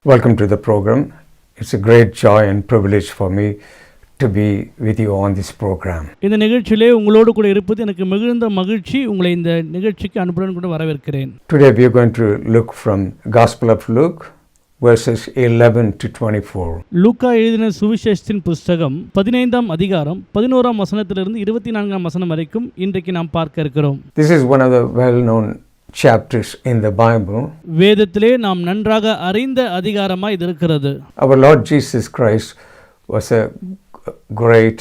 Welcome to the program. It's a great joy and privilege for me to be with you on this program. இந்த நிகழ்ச்சியிலே உங்களோடு கூட இருப்பது எனக்கு மிகுந்த மகிழ்ச்சி. உங்களை இந்த நிகழ்ச்சிக்கு அன்புடன் கூட வரவேற்கிறேன். Today we are going to look from Gospel of Luke verses 11 to 24. லூக்கா எழுதின சுவிசேஷத்தின் புத்தகம் 15ஆம் அதிகாரம் 11ஆம் வசனத்திலிருந்து 24ஆம் வசனம் வரைக்கும் இன்றைக்கு நாம் பார்க்க இருக்கிறோம். This is one of the well-known chapters in the Bible. வேதத்திலே நாம் நன்றாக அறிந்த அதிகாரமாய் இது இருக்கிறது. Our Lord Jesus Christ was a great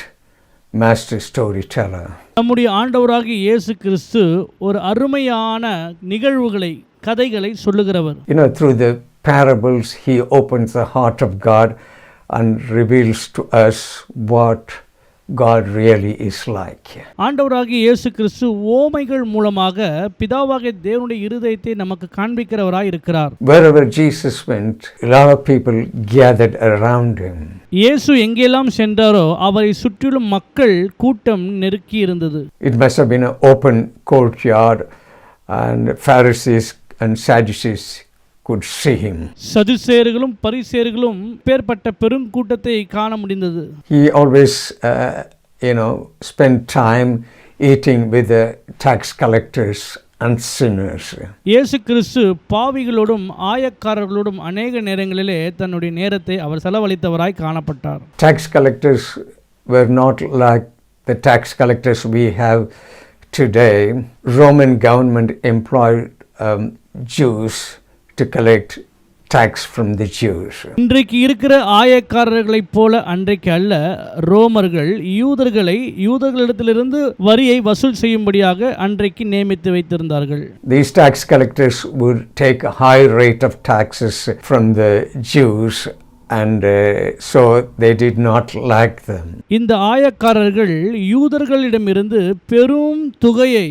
master storyteller. நம்முடைய ஆண்டவராகிய இயேசு கிறிஸ்து ஒரு அருமையான நிகழ்வுகளை கதைகளை சொல்லுகிறவர். Through the parables he opens the heart of God and reveals to us what God really is like. ஆண்டவராகிய இயேசு கிறிஸ்து ஓமைகள் மூலமாக பிதாவாகிய தேவனுடைய இருதயத்தை நமக்கு காண்பிக்கிறவராய் இருக்கிறார். Wherever Jesus went, a lot of people gathered around him. இயேசு எங்கெல்லாம் சென்றாரோ அவரை சுற்றிலும் மக்கள் கூட்டம் நெருக்கி இருந்தது. It must have been an open courtyard and Pharisees and Sadducees could see him. சதுசேயர்களும் பரிசேயர்களும் பேர்பட்ட பெருங்கூட்டத்தை காண முடிந்தது. He always spent time eating with the tax collectors and sinners. இயேசு கிறிஸ்து பாவிகளோடும் ஆயக்காரர்களோடும் அநேக நேரங்களிலே தன்னுடைய நேரத்தை அவர் செலவழித்தவராய் காணப்பட்டார். Tax collectors were not like the tax collectors we have today. Roman government employed Jews to collect tax from the Jews. இன்றைக்கு இருக்கிற ஆயக்காரர்களைப் போல அன்றைக்கு அல்ல, ரோமர்கள் யூதர்களிடத்திலிருந்து வரியை வசூல் செய்யும்படியாக அன்றைக்கு நியமித்து வைத்திருந்தார்கள். These tax collectors would take a high rate of taxes from the Jews and so they did not like them. இந்த ஆயக்காரர்கள் யூதர்களிடமிருந்து பெரும் தொகையை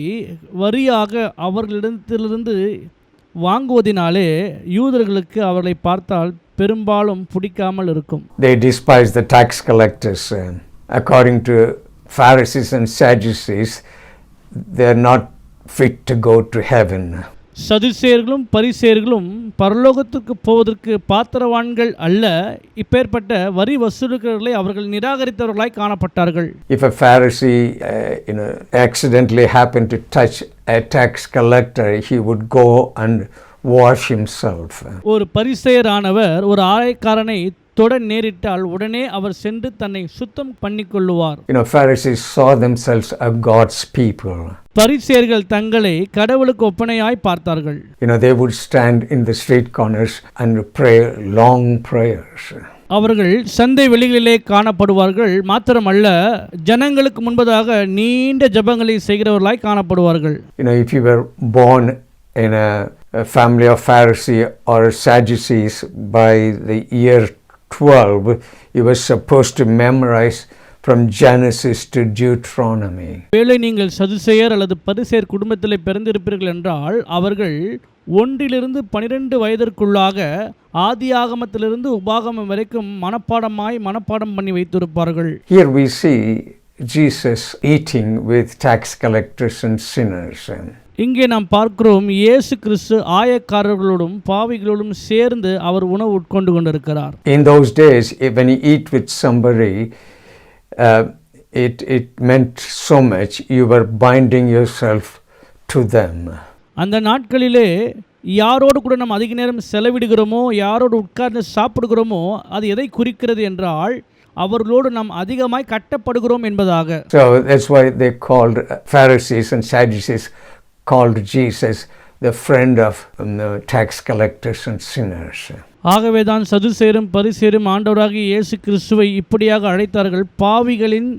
வரியாக அவர்களிடத்திலிருந்து வாங்குவதினாலே யூதர்களுக்கு அவர்களை பார்த்தால் பெரும்பாலும் பிடிக்காமல் இருக்கும். They despised the tax collectors. According to Pharisees and Sadducees, they are not fit to go to heaven. சதுசேயர்களும் பரிசேயர்களும் பரலோகத்துக்கு போவதற்கு பாத்திரவான்கள் அல்ல. இப்பேற்பட்ட வரி வசூலுக்கிறவர்களை அவர்கள் நிராகரித்தவர்களாய் காணப்பட்டார்கள். If a Pharisee accidentally happened to touch a tax collector, he would go and wash himself. ஒரு பரிசேயரானவர் ஒரு ஆயக்காரனை தொட நேரிட்டால் உடனே அவர் சென்று தன்னை சுத்தம் பண்ணிக்கொள்ளுவார். Pharisees saw themselves as God's people. பரிசேயர்கள் தங்களை கடவுளுக்கு ஒப்பனையாய் பார்த்தார்கள். They would stand in the street corners and pray long prayers. அவர்கள் சந்தை வெளிகளிலே காணப்படுவார்கள். மாத்திரமல்ல, ஜனங்களுக்கு முன்பதாக நீண்ட ஜெபங்களை செய்கிறவர்களாய் காணப்படுவார்கள். If you were born in a family of Pharisee or Sadducees, by the year 12 you were supposed to memorize from Genesis to Deuteronomy. வேளை நீங்கள் சதுசேயர் அல்லது பரிசேயர் குடும்பத்திலே பிறந்திருப்பீர்கள் என்றால் அவர்கள் 1 to 12 வயதிற்குள்ளாக ஆதியாகமத்திலிருந்து உபாகமம் வரைக்கும் மனப்பாடம் பண்ணி வைத்திருப்பார்கள். Here we see Jesus eating with tax collectors and sinners. இங்கே நாம் பார்க்கிறோம் இயேசு கிறிஸ்து ஆயக்காரர்களோடும் பாவிகளோடும் சேர்ந்து அவர் உணவு உட்கொண்டு கொண்டிருக்கிறார். In those days, when you eat with somebody, it meant so much. You were binding yourself to them. அந்த நாட்களிலே யாரோடு கூட நாம் அதிக நேரம் செலவிடுகிறோமோ, யாரோடு உட்கார்ந்து சாப்பிடுகிறோமோ, அது எதை குறிக்கிறது என்றால் அவர்களோடு நாம் அதிகமாய் கட்டப்படுகிறோம் என்பதாக. So that's why they called Pharisees and Sadducees called Jesus the friend of tax collectors and sinners. ஆகவேதான் சதுசேயரும் பரிசேயரும் ஆண்டவராகிய இயேசு கிறிஸ்துவை இப்படியாக அழைத்தார்கள், பாவிகளின்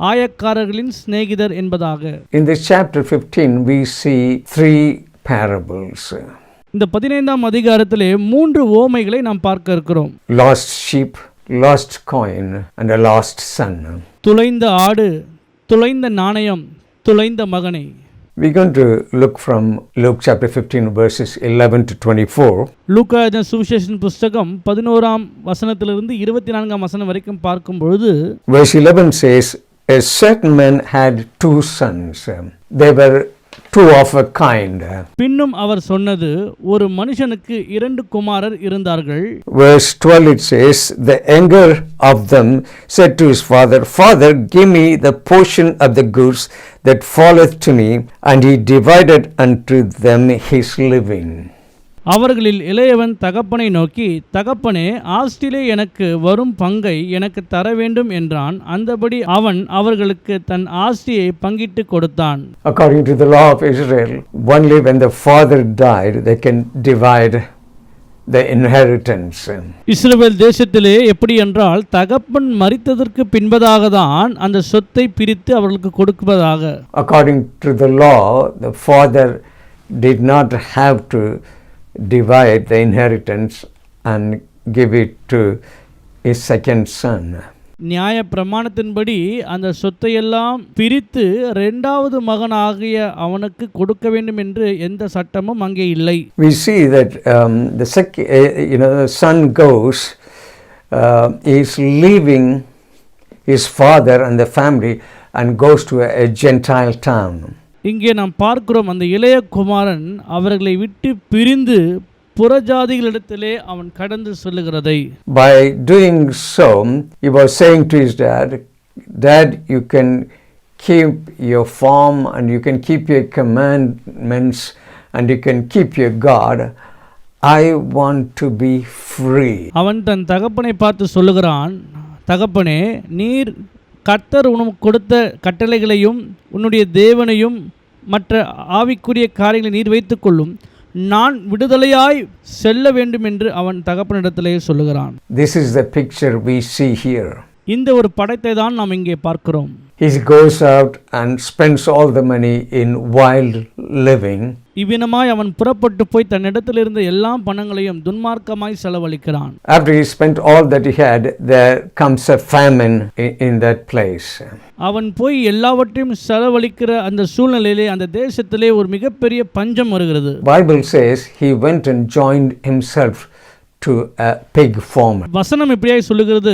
ஆயக்காரர்களின் சிநேகிதர் என்பதாக. In this chapter 15 we see 3 parables. இந்த 15ஆம் அதிகாரத்திலே 3 ஓமைகளை நாம் பார்க்க இருக்கிறோம். Lost sheep, lost coin and a lost son. துளைந்த ஆடு, துளைந்த நாணயம், துளைந்த மகனை. We're going to look from Luke chapter 15 verses 11 to 24. லூக்கா எழுதின சுவிசேஷத்தின் புத்தகம் 11ஆம் வசனத்திலிருந்து 24ஆம் வசனம் வரைக்கும் பார்க்கும் பொழுது verse 11 says, a certain man had 2 sons. They were two of a kind. பின்னும் அவர் சொன்னது, ஒரு மனுஷனுக்கு 2 குமாரர் இருந்தார்கள். Verse 12 it says, the younger of them said to his father, Father, give me the portion of the goods that falleth to me. And he divided unto them his living. அவர்களில் இளையவன் தகப்பனை நோக்கி, தகப்பனே, ஆஸ்திலே எனக்கு வரும் பங்கை எனக்கு தர வேண்டும் என்றான். அந்தபடி அவன் அவர்களுக்கு தன் ஆஸ்தியை பங்கிட்டு கொடுத்தான். According to the law of Israel, only when the father died, they can divide the inheritance. இஸ்ரவேல் தேசத்திலே எப்படி என்றால், தகப்பன் மரித்ததற்கு பின்பதாக தான் அந்த சொத்தை பிரித்து அவர்களுக்கு கொடுப்பதாக. According to the law, the father did not have to divide the inheritance and give it to his second son. நியாய பிரமாணத்தின்படி அந்த சொத்தையெல்லாம் பிரித்து 2வது மகனாகிய அவனுக்கு கொடுக்க வேண்டும் என்று எந்த சட்டமும் அங்கே இல்லை. We see that the son goes, is leaving his father and the family and goes to a Gentile town. இங்கே நாம் பார்க்கிறோம், அந்த இளைய குமாரன் அவர்களை விட்டு பிரிந்து புறஜாதிகளிடத்திலே அவன் கடந்து செல்லுகிறதை. By doing so, he was saying to his dad, Dad, you can keep your farm and you can keep your commandments and you can keep your God. I want to be free. அவன் தன் தகப்பனை பார்த்து சொல்லுகிறான், தகப்பனே, நீர் கர்த்தர் உனக்கு கொடுத்த கட்டளைகளையும் உன்னுடைய தேவனையும் மற்ற ஆவிக்குரிய காரியங்களை நீர் வைத்துக்கொள்ளும், நான் விடுதலையாய் செல்ல வேண்டும் என்று அவன் தகப்பனிடத்திலே சொல்லுகிறான். This is the picture we see here. இந்த ஒரு படத்தை தான் நாம் இங்கே பார்க்கிறோம். He goes out and spends all the money in wild living. இவ்விதமாய் அவன் புறப்பட்டு போய் தன்னிடத்தில் இருந்த எல்லா பணங்களையும் துன்மார்க்கமாய் செலவழிக்கிறான். After he spent all that he had, there comes a famine in that place. அவன் போய் எல்லாவற்றையும் செலவழிக்கிற அந்த சூழ்நிலையிலே அந்த தேசத்திலே ஒரு மிகப்பெரிய பஞ்சம் வருகிறது. Bible says he went and joined himself to a pig farm. வசனம் இப்படியாய் சொல்லுகிறது,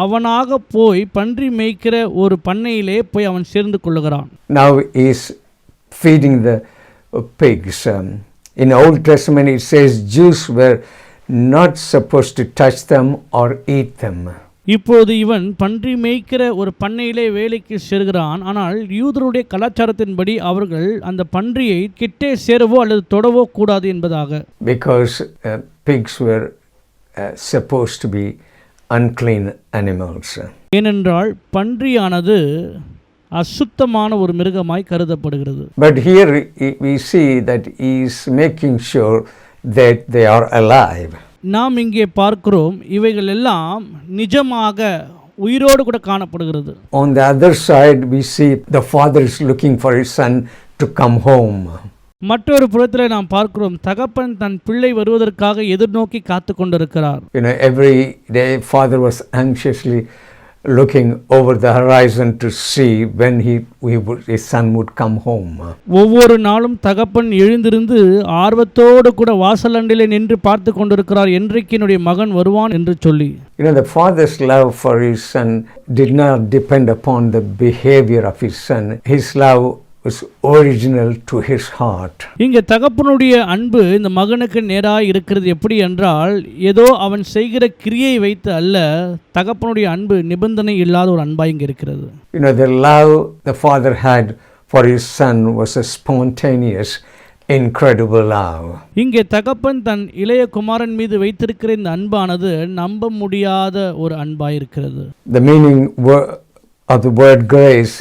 அவனாக போய் பன்றி மேய்க்கிற ஒரு பண்ணையிலே போய் அவன் சேர்ந்து கொள்ளுகிறான். Now he is feeding the pigs. In Old Testament it says Jews were not supposed to touch them or eat them. இப்போது இவன் பன்றி மேய்க்கிற ஒரு பண்ணையிலே வேலைக்கு சேர்கிறான். ஆனால் யூதருடைய கலாச்சாரத்தின்படி அவர்கள் அந்த பன்றியை கிட்டே சேரவோ அல்லது தொடவோ கூடாது என்பதாக. Because pigs were supposed to be unclean animals. ஏனென்றால் பன்றியானது அசுத்தமான ஒரு மிருகமாய் கருதப்படுகிறது. But here we see that he is making sure that they are alive. நாம் இங்கே பார்க்கிறோம், இவைகள் எல்லாம் நிஜமாக உயிரோடு கூட காணப்படுகிறது. On the other side we see the father is looking for his son to come home. மற்றொரு புறத்தில் நாம் பார்க்கிறோம், தகப்பன் தன் பிள்ளை வருவதற்காக எதிர்நோக்கி காத்து கொண்டிருக்கிறார். Every day father was anxiously looking over the horizon to see when his son would come home. ஒவ்வொரு நாளும் தகப்பன் எழுந்திருந்து ஆர்வத்தோடு கூட வாசலண்டிலே நின்று பார்த்து கொண்டிருக்கிறார், என்றைக்கு என்னுடைய மகன் வருவான் என்று சொல்லி. The father's love for his son did not depend upon the behavior of his son. His love was original to his heart. இங்கே தகப்பனுடைய அன்பு இந்த மகனுக்கு நேராக இருக்கிறது. எப்படி என்றால், ஏதோ அவன் செய்கிற கிரியை வைத்து அல்ல, தகப்பனுடைய அன்பு நிபந்தனை இல்லாத ஒரு அன்பாய் இங்கே இருக்கிறது. The love the father had for his son was a spontaneous, incredible love. இங்கே தகப்பன் தன் இளைய குமாரன் மீது வைத்திருக்கிற இந்த அன்பானது நம்ப முடியாத ஒரு அன்பாய் இருக்கிறது. The meaning of the word grace,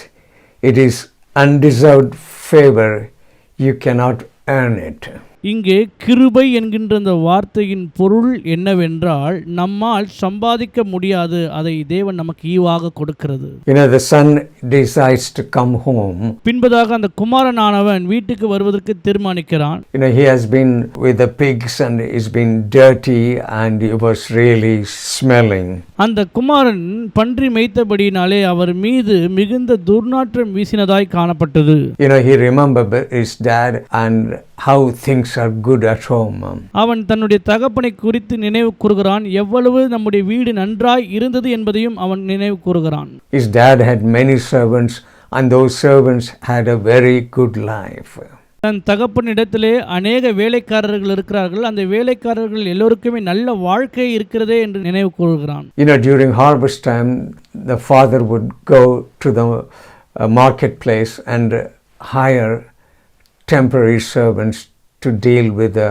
it is undeserved favor. You cannot earn it. இங்கே கிருபை என்கின்ற அந்த வார்த்தையின் பொருள் என்னவென்றால், நம்மால் சம்பாதிக்க முடியாது, அதை தேவன் நமக்கு ஈவாக கொடுக்கிறது. The son decides to come home. பின்பதாக அந்த குமாரனானவன் வீட்டுக்கு வருவதற்கு தீர்மானிக்கிறான். He has been with the pigs and he's been dirty and he was really smelling. அந்த குமாரன் பன்றி மேய்த்தபடினாலே அவர் மீது மிகுந்த துர்நாற்றம் வீசினதாய் காணப்பட்டது. He remembered his dad and how things are good at home. அவன் தன்னுடைய தகப்பனை குறித்து நினைவு கூறுகிறான், எவ்வளவு நம்முடைய வீடு நன்றாய் இருந்தது என்பதையும் அவன் நினைவு கூறுகிறான். His dad had many servants and those servants had a very good life. தன் தகப்பனிடத்திலே அநேக வேலைக்காரர்கள் இருக்கிறார்கள், அந்த வேலைக்காரர்கள் எல்லோருக்குமே நல்ல வாழ்க்கை இருக்கிறதே என்று நினைவு கூறுகிறான். During harvest time, the father would go to the marketplace and hire temporary servants to deal with the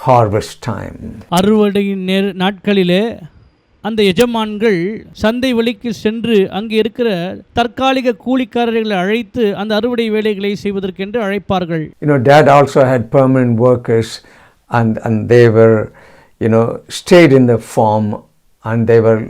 harvest time. அறுவடையின் நாட்களிலே அந்த எஜமான்கள் சந்தை வழிக்கு சென்று அங்கே இருக்கிற தற்காலிக கூலிக்காரர்களை அழைத்து அந்த அறுவடை வேலைகளை செய்வதற்கென்று அழைப்பார்கள். Dad also had permanent workers and they were stayed in the farm and they were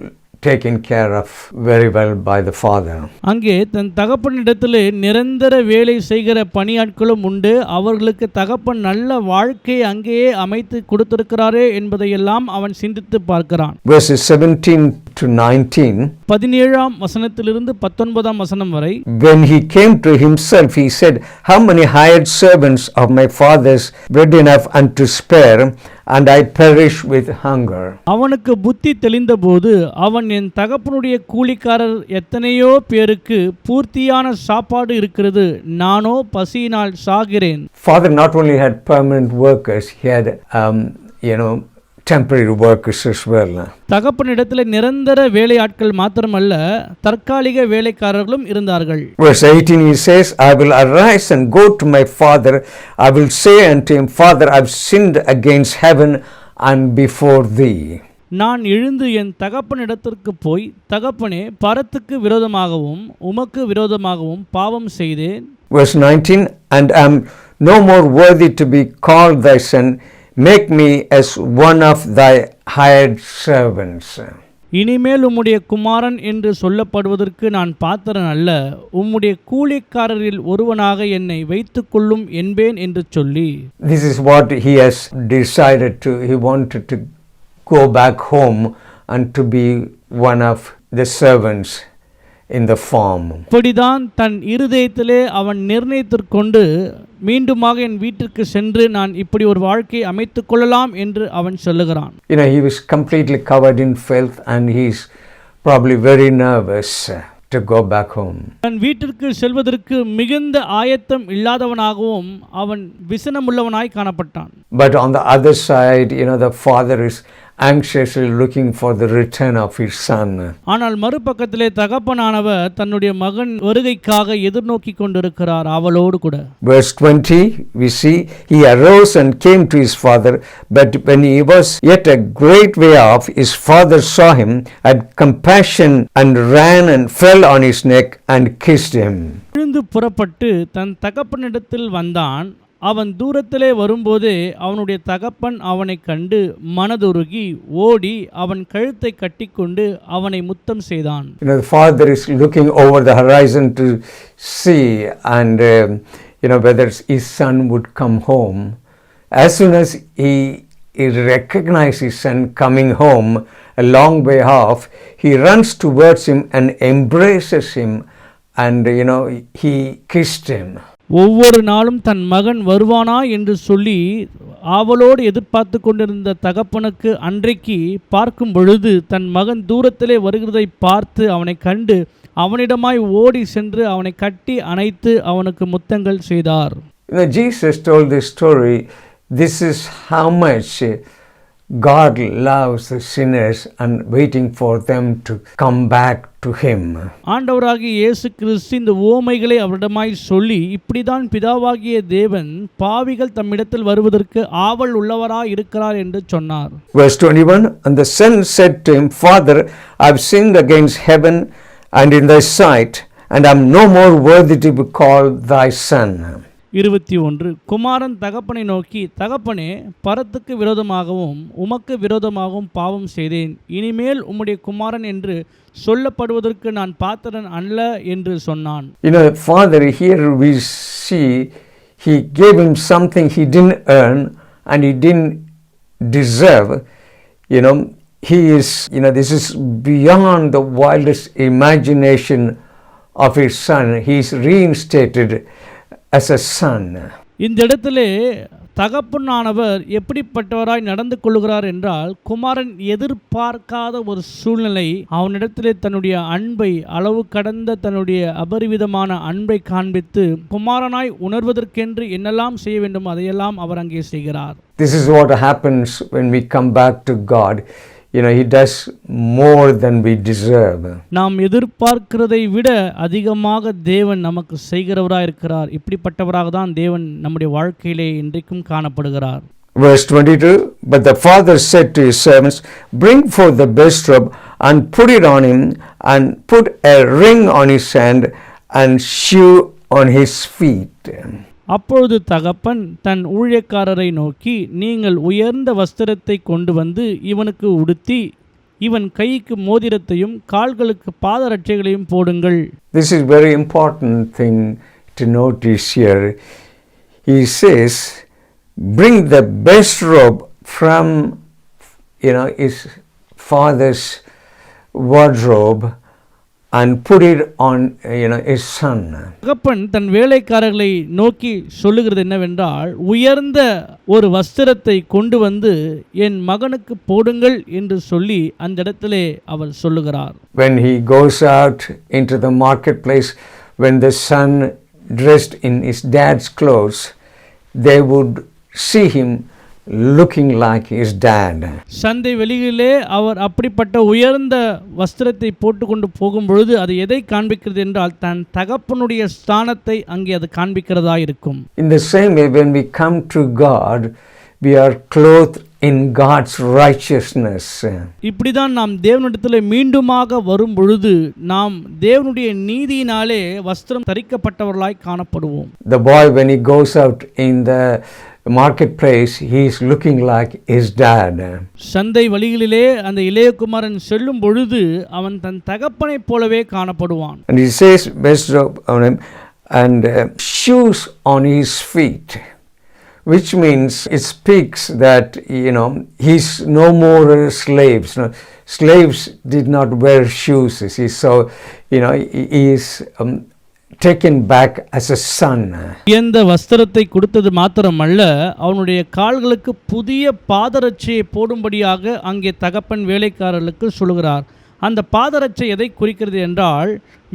taken care of very well by the father. அங்கே தன் தகப்பனிடத்திலே நிரந்தர வேலை செய்கிற பணியாட்களும் உண்டு. அவர்களுக்கு தகப்பன் நல்ல வாழ்க்கை அங்கேயே அமைத்து கொடுத்திருக்கிறாரே என்பதையெல்லாம் அவன் சிந்தித்து பார்க்கிறான். Verses 17 to 19. 17ஆம் வசனத்திலிருந்து 19ஆம் வசனம் வரை. When he came to himself, he said, "How many hired servants of my father's bread enough and to spare, and I perish with hunger." அவனுக்கு புத்தி தெளிந்தபோது அவன், என் தகப்பனுடைய கூலிக்காரர் எத்தனையோ பேருக்கு பூர்த்தியான சாப்பாடு இருக்கிறது, நானோ பசியினால் சாகிறேன். Father not only had permanent workers, he had temporary workers as well. தகப்பனிடத்தில் நிரந்தர வேலையாட்கள் மாத்திரமல்ல, தற்காலிக வேலைக்காரர்களும் இருந்தார்கள். Verse 18 he says, "I will arise and go to my father. I will say unto him, Father, I have sinned against heaven and before thee." நான் எழுந்து என் தகப்பனிடத்திற்கு போய், தகப்பனே, பரத்துக்கு விரோதமாகவும் உமக்கு விரோதமாகவும் பாவம் செய்தேன். Verse 19, "And am no more worthy to be called thy son. Make me as one of thy hired servants." இனிமேல் உம்முடைய குமாரன் என்று சொல்லப்படுவதற்கு நான் பாத்திரன் அல்ல, உம்முடைய கூலிக்காரரில் ஒருவனாக என்னை வைத்துக் கொள்ளும் என்பேன் என்று சொல்லி. This is what he has decided to. He wanted to go back home and to be one of the servants in the farm. இப்படிதான் தன் இருதயத்திலே அவன் நிர்ணயித்துக்கொண்டு, மீண்டுமாக என் வீட்டிற்கு சென்று நான் இப்படி ஒரு வாழ்க்கை அமைத்துக் கொள்ளலாம் என்று அவன் சொல்லுகிறான். He was completely covered in filth and he's probably very nervous to go back home. தன் வீட்டிற்கு செல்வதற்கு மிகுந்த ஆயத்தம் இல்லாதவனாகவும் அவன் விசனமுள்ளவனாய் காணப்பட்டான். But on the other side, the father is anxiously looking for the return of his son. ஆனால் மறுபக்கத்திலே தகப்பனானவர் தன்னுடைய மகன் வருகைக்காக எதிர்நோக்கி கொண்டிருக்கிறார், அவளோடு கூட. Verse 20 we see, "He arose and came to his father, but when he was yet a great way off, his father saw him, had compassion, and ran and fell on his neck and kissed him." எழுந்து புறப்பட்டு தன் தகப்பனிடத்தில் வந்தான். அவன் தூரத்திலே வரும்போதே அவனுடைய தகப்பன் அவனை கண்டு மனதுருகி ஓடி அவன் கழுத்தை கட்டிக்கொண்டு அவனை முத்தம் செய்தான். The father is looking over the horizon to see and whether his son would come home. As soon as he recognizes his son coming home a long way off, he runs towards him and embraces him and he kissed him. ஒவ்வொரு நாளும் தன் மகன் வருவானா என்று சொல்லி ஆவலோடு எதிர்பார்த்து கொண்டிருந்த தகப்பனுக்கு அன்றைக்கு பார்க்கும் பொழுது தன் மகன் தூரத்திலே வருகிறதை பார்த்து அவனை கண்டு அவனிடமாய் ஓடி சென்று அவனை கட்டி அணைத்து அவனுக்கு முத்தங்கள் செய்தார். Jesus told this story. This is how much God loves the sinners and waiting for them to come back to him. ஆண்டவராகிய இயேசு கிறிஸ்து இந்த உவமைகளை அவரிடமாய் சொல்லி, இப்படிதான் பிதாவாகிய தேவன் பாவிகள் தம்மிடத்தில் வருவதற்கு ஆவல் உள்ளவராய் இருக்கிறார் என்று சொன்னார். Verse 21, "And the son said to him, Father, I have sinned against heaven and in thy sight, and I am no more worthy to be called thy son." 21, குமாரன் தகப்பனை நோக்கி, தகப்பனே, பரத்துக்கு விரோதமாகவும் உமக்கு விரோதமாகவும் பாவம் செய்தேன், இனிமேல் உம்முடைய குமாரன் என்று சொல்லப்படுவதற்கு நான் பாத்திரன் அல்ல என்று சொன்னான். Father, here we see he gave him something he didn't earn and he didn't deserve. He is, this is beyond the wildest imagination of his son. He is reinstated as a son. இந்த இடத்திலே தகப்பனானவர் எப்படிப்பட்டவராய் நடந்து கொள்கிறார் என்றால், குமாரன் எதிர்பார்க்காத ஒரு சூழ்நிலை அவனிடத்திலே தன்னுடைய அன்பை, அளவு கடந்த தன்னுடைய அபரிவிதமான அன்பை காண்பித்து குமாரனாய் உணர்வதற்கென்று என்னெல்லாம் செய்ய வேண்டும் அதையெல்லாம் அவர் அங்கே செய்கிறார். This is what happens when we come back to God. He does more than we deserve. நாம் எதிர்பார்க்கிறதை விட அதிகமாக தேவன் நமக்கு செய்கிறவராக இருக்கிறார். இப்படிப்பட்டவராக தான் தேவன் நம்முடைய வாழ்க்கையிலே இன்றைக்கும் காணப்படுகிறார். Verse 22, but the father said to his servants, bring forth the best robe and put it on him, and put a ring on his hand and shoe on his feet. அப்பொழுது தகப்பன் தன் ஊழியக்காரரை நோக்கி, நீங்கள் உயர்ந்த வஸ்திரத்தை கொண்டு வந்து இவனுக்கு உடுத்தி இவன் கைக்கு மோதிரத்தையும் கால்களுக்கு பாதரட்சைகளையும் போடுங்கள். This is very important thing to notice here. He says, bring the best robe from his father's wardrobe and put it on his son. தகப்பன் தன் வேலைக்காரர்களை நோக்கி சொல்லுகிறது என்னவென்றால், உயர்ந்த ஒரு வஸ்திரத்தை கொண்டு வந்து என் மகனுக்கு போடுங்கள் என்று சொல்லி அந்த இடத்திலே அவர் சொல்லுகிறார். When he goes out into the marketplace, when the son dressed in his dad's clothes, they would see him looking like his dad. சந்தை வெளியிலே அவர் அப்படிப்பட்ட உயர்ந்த வஸ்திரத்தை போட்டுக்கொண்டு போகும் பொழுது அது எதை காண்பிக்கிறது என்றால், தன் தகப்பனுடைய ஸ்தானத்தை அங்கே அது காண்பிக்கிறதா இருக்கும். In the same way, when we come to God, we are clothed in God's righteousness. இப்படிதான் நாம் தேவனிடத்தில் மீண்டுமாக வரும் பொழுது நாம் தேவனுடைய நீதியினாலே வஸ்திரம் தரிக்கப்பட்டவர்களாய் காணப்படுவோம். The boy, when he goes out in the marketplace, he is looking like his dad. சந்தை வழிகளிலே அந்த இளையகுமாரன் செல்லும் பொழுது அவன் தன் தகப்பனைப் போலவே காணப்படுவான். And he says best robe on him and shoes on his feet, which means it speaks that he's no more slaves. Slaves did not wear shoes. So he is taken back as a son. இந்த வஸ்திரத்தை கொடுத்தது மாத்திரமல்ல, அவனுடைய கால்களுக்கு புதிய பாதரட்சையை போடும்படியாக அங்கே தகப்பன் வேலைக்காரர்களுக்கு சொல்கிறார். அந்த பாதரட்சை எதை குறிக்கிறது என்றால்,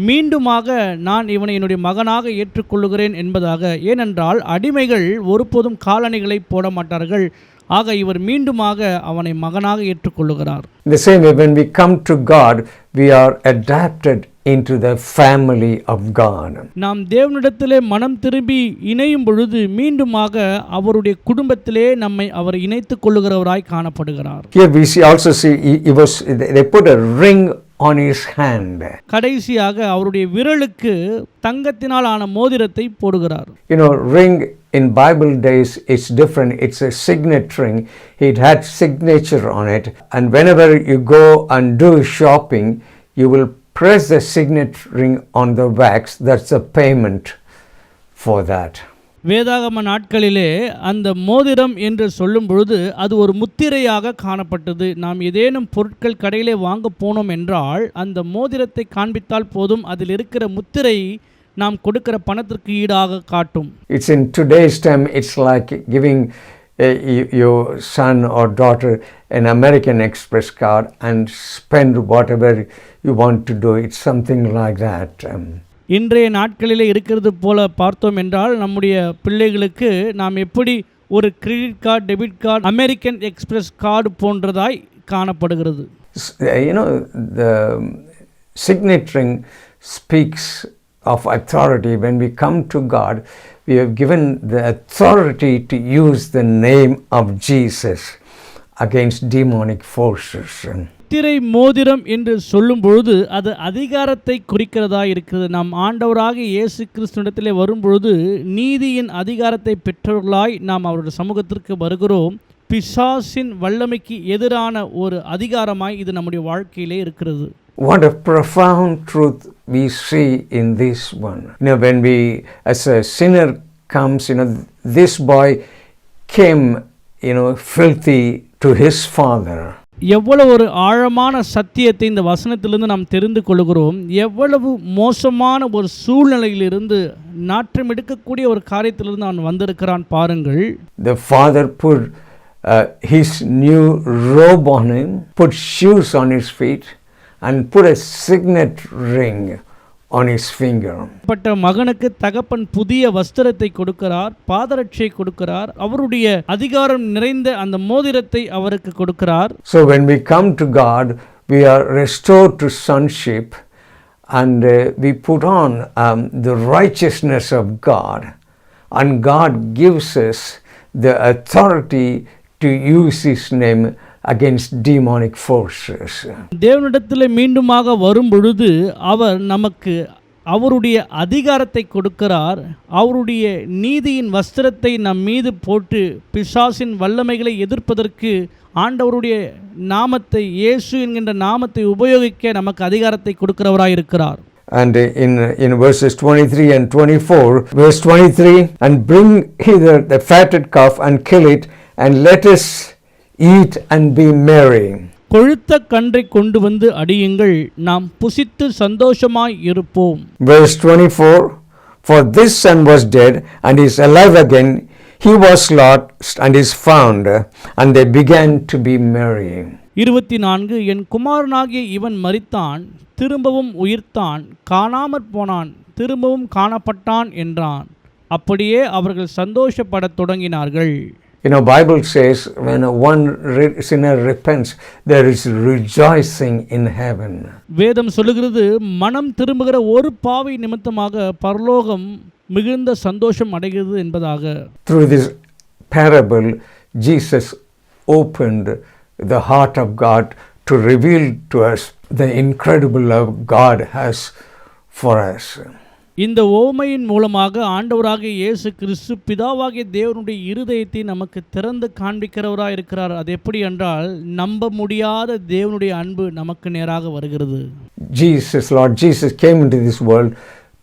மீண்டுமாக நான் இவனை என்னுடைய மகனாக ஏற்றுக்கொள்ளுகிறேன் என்பதாக. ஏனென்றால் அடிமைகள் ஒருபோதும் காலணிகளை போட மாட்டார்கள். ஆக இவர் மீண்டுமாக அவனை மகனாக ஏற்றுக்கொள்ளுகிறார். The same way, when we come to God, we are adapted into the family of God. நாம் தேவனிடத்திலே மனம் திரும்பி இணையும் பொழுது மீண்டுமாக அவருடைய குடும்பத்திலே நம்மை அவர் இணைத்துக் கொள்ளுகிறவராய் காணப்படுகிறார். Here we also see they put a ring on his hand. கடைசியாக அவருடைய விரலுக்கு தங்கத்தினால் ஆன மோதிரத்தை போடுகிறார். Ring in Bible days it's different. It's a signet ring. It had signature on it, and whenever you go and do shopping, you will press the signet ring on the wax. That's a payment for that. வேதாகம நாட்களிலே அந்த மோதிரம் என்று சொல்லும் பொழுது அது ஒரு முத்திரையாக காணப்பட்டது. நாம் ஏதேனும் பொருட்கள் கடையிலே வாங்க போனோம் என்றால் அந்த மோதிரத்தை காண்பித்தால் போதும், அதில் இருக்கிற முத்திரை நாம் கொடுக்கிற பணத்திற்கு ஈடாக காட்டும். It's in today's time, it's like giving your son or daughter an American Express card and spend whatever you want to do. It's something like that. இன்றைய நாட்களிலே இருக்கிறது போல பார்த்தோம் என்றால், நம்முடைய பிள்ளைகளுக்கு நாம் எப்படி ஒரு credit card, debit card, American Express card போன்றதாய் காணப்படுகிறது. The signet ring speaks of authority. When we come to God, we have given the authority to use the name of Jesus against demonic forces. முத்திரை மோதிரம் என்று சொல்லும் பொழுது அது அதிகாரத்தை குறிக்கிறதா இருக்கிறது. நாம் ஆண்டவராக இயேசு கிறிஸ்துவிடத்திலே வரும் பொழுது நீதியின் அதிகாரத்தை பெற்றவர்களாய் நாம் அவருடைய சமூகத்திற்கு வருகிறோம். பிசாசின் வல்லமைக்கு எதிரான ஒரு அதிகாரமாய் இது நம்முடைய வாழ்க்கையிலே இருக்கிறது. What a profound truth we see in this one. When we, as a sinner comes, this boy came, filthy to his father. எவ்வளவு ஒரு ஆழமான சத்தியத்தை இந்த வசனத்திலிருந்து நாம் தெரிந்து கொள்கிறோம். எவ்வளவு மோசமான ஒரு சூழ்நிலையிலிருந்து நாற்றம் எடுக்கக்கூடிய ஒரு காரியத்திலிருந்து அவன் வந்திருக்கிறான் பாருங்கள். The father put his new robe on him, put shoes on his feet, and put a signet ring on his finger. பட்ட மகனுக்கு தகப்பன் புதிய வஸ்திரத்தை கொடுக்கிறார், பாதரட்சை கொடுக்கிறார், அவருடைய அதிகாரம் நிறைந்த அந்த மோதிரத்தை அவருக்கு கொடுக்கிறார். So when we come to God, we are restored to sonship, and we put on the righteousness of God, and God gives us the authority to use his name against demonic forces. தேவனிடத்தில் மீண்டுமாக வரும் பொழுது அவர் நமக்கு அவருடைய அதிகாரத்தை கொடுக்கிறார். அவருடைய நீதியின் வஸ்திரத்தை நம் மீது போட்டு பிசாசின் வல்லமைகளை எதிர்ப்பதற்கு ஆண்டவருடைய நாமத்தை, இயேசு என்கின்ற நாமத்தை உபயோகிக்க நமக்கு அதிகாரத்தை கொடுக்கிறவராய் இருக்கிறார். And in verses 23 and 24, verse 23, and bring hither the fatted calf and kill it, and let us eat and be merry. கொழுத்த கன்றை கொண்டு வந்து அடியுங்கள், நாம் புசித்து சந்தோஷமாய் இருப்போம். Verse 24, for this son was dead and is alive again, he was lost and is found, and they began to be merry. 24, என் குமாரனாகிய இவன் மரித்தான், திரும்பவும் உயிர்த்தான், காணாமற் போனான், திரும்பவும் காணப்பட்டான் என்றான். அப்படியே அவர்கள் சந்தோஷப்படத் தொடங்கினார்கள். You know, Bible says when one sinner repents, there is rejoicing in heaven. வேதம் சொல்லுகிறது, மனம் திரும்புகிற ஒரு பாவி நிமித்தமாக பரலோகம் மிகுந்த சந்தோஷம் அடைகிறது என்பதாக. Through this parable, Jesus opened the heart of God to reveal to us the incredible love God has for us. இந்த ஓமையின் மூலமாக ஆண்டவராகிய இயேசு கிறிஸ்து பிதாவாகிய தேவனுடைய இருதயத்தை நமக்கு திறந்து காண்பிக்கிறவராக இருக்கிறார். அது எப்படி என்றால், நம்ப முடியாத தேவனுடைய அன்பு நமக்கு நேராக வருகிறது. Lord Jesus came into this world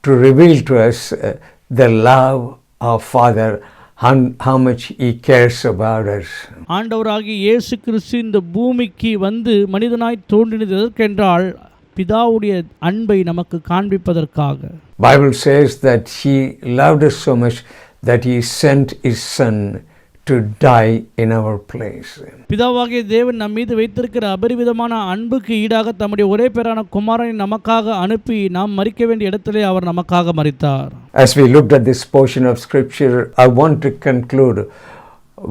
to reveal to us the love of Father, how much he cares about us. ஆண்டவராகிய இயேசு கிறிஸ்து இந்த பூமிக்கு வந்து மனிதனாய் தோன்றினது எதற்கென்றால், பிதாவுடைய அன்பை நமக்கு காண்பிப்பதற்காக. Bible says that he loved us so much that he sent his son to die in our place. பிதாவாகிய தேவன் நம் மீது வைத்திருக்கிற அபரிவிதமான அன்புக்கு ஈடாக தம்முடைய ஒரே பேரான குமாரனை நமக்காக அனுப்பி நாம் மரிக்க வேண்டிய இடத்திலே அவர் நமக்காக மரித்தார். As we looked at this portion of scripture, I want to conclude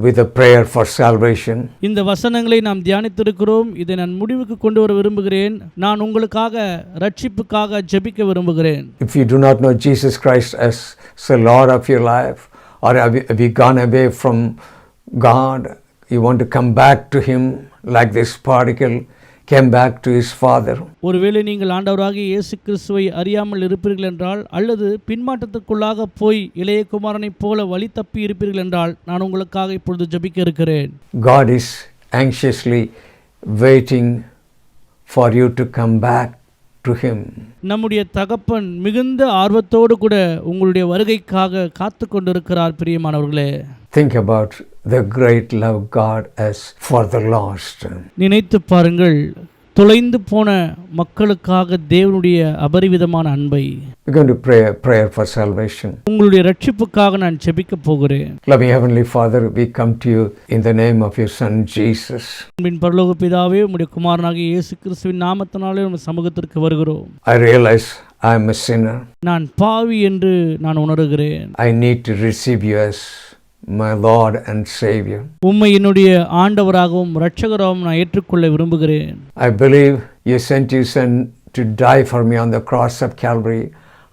with a prayer for salvation. இந்த வசனங்களை நாம் தியானித்திருக்கிறோம். இதை நான் முடிவுக்கு கொண்டு வர விரும்புகிறேன். நான் உங்களுக்காக ரட்சிப்புக்காக ஜெபிக்க விரும்புகிறேன். If you do not know Jesus Christ as the Lord of your life, or have you gone away from God, you want to come back to him like this prodigal came back to his father. ஒருவேளை நீங்கள் ஆண்டவராகிய இயேசு கிறிஸ்துவை அறியாமல் இருப்பீர்கள் என்றால், அல்லது பின்மாற்றத்துக்குள்ளாக போய் இளைய குமாரனைப் போல வழி தப்பி இருப்பீர்கள் என்றால், நான் உங்களுக்காக இப்பொழுது ஜெபிக்க இருக்கிறேன். God is anxiously waiting for you to come back to him. நம்முடைய தகப்பன் மிகுந்த ஆர்வத்தோடு கூட உங்களுடைய வருகைக்காக காத்து கொண்டிருக்கிறார். பிரியமானவர்களே, Think about the great love God has for the lost. நினைத்து பாருங்கள், தொலைந்து போன மக்களுக்காக தேவனுடைய அபரிவிதமான அன்பை. We're going to pray a prayer for salvation. உங்களுடைய ரட்சிப்புக்காக நான் ஜெபிக்க போகிறேன். Loving Heavenly Father, we come to you in the name of your Son Jesus. அன்பின் பரலோக பிதாவே, உம்முடைய குமாரனாகிய இயேசு கிறிஸ்துவின் நாமத்தினாலே உம்முடைய சமூகத்திற்கு வருகிறோம். I realize I am a sinner. நான் பாவி என்று நான் உணர்கிறேன். I need to receive you as my Lord and Savior. உம்மை என்னுடைய ஆண்டவராகவும் இரட்சகராகவும் நான் ஏற்றுக்கொள்ள விரும்புகிறேன். I believe you sent your Son to die for me on the cross of Calvary,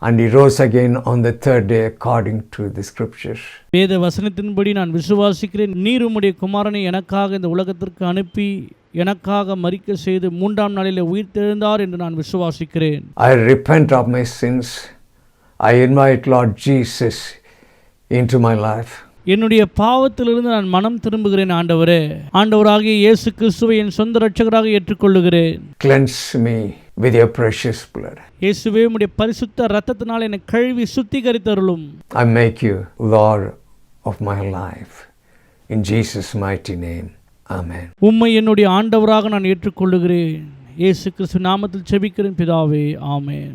and he rose again on the third day according to the scriptures. வேத வசனத்தின்படி நான் விசுவாசிக்கிறேன். நீர் உம்முடைய குமாரனை எனக்காக இந்த உலகத்திற்கு அனுப்பி எனக்காக மரிக்க செய்து மூன்றாம் நாளிலே உயிர்த்தெழுந்தார் என்று நான் விசுவாசிக்கிறேன். I repent of my sins. I invite Lord Jesus into my life. என்னுடைய பாவத்திலிருந்து நான் மனம் திரும்புகிறேன். ஆண்டவரே, ஆண்டவராகிய இயேசு கிறிஸ்துவை என் சொந்த இரட்சகராக ஏற்றுக்கொள்ளுகிறேன். Cleanse me with your precious blood. இயேசுவே, உம்முடைய பரிசுத்த இரத்தத்தினால் என்னை கழுவி சுத்திகரித்தருளும். I make you Lord of my life. In Jesus' mighty name, Amen. உம்மை என்னுடைய ஆண்டவராக நான் ஏற்றுக்கொள்ளுகிறேன். இயேசு கிறிஸ்து நாமத்தில் செபிக்கிறேன் பிதாவே, ஆமென்.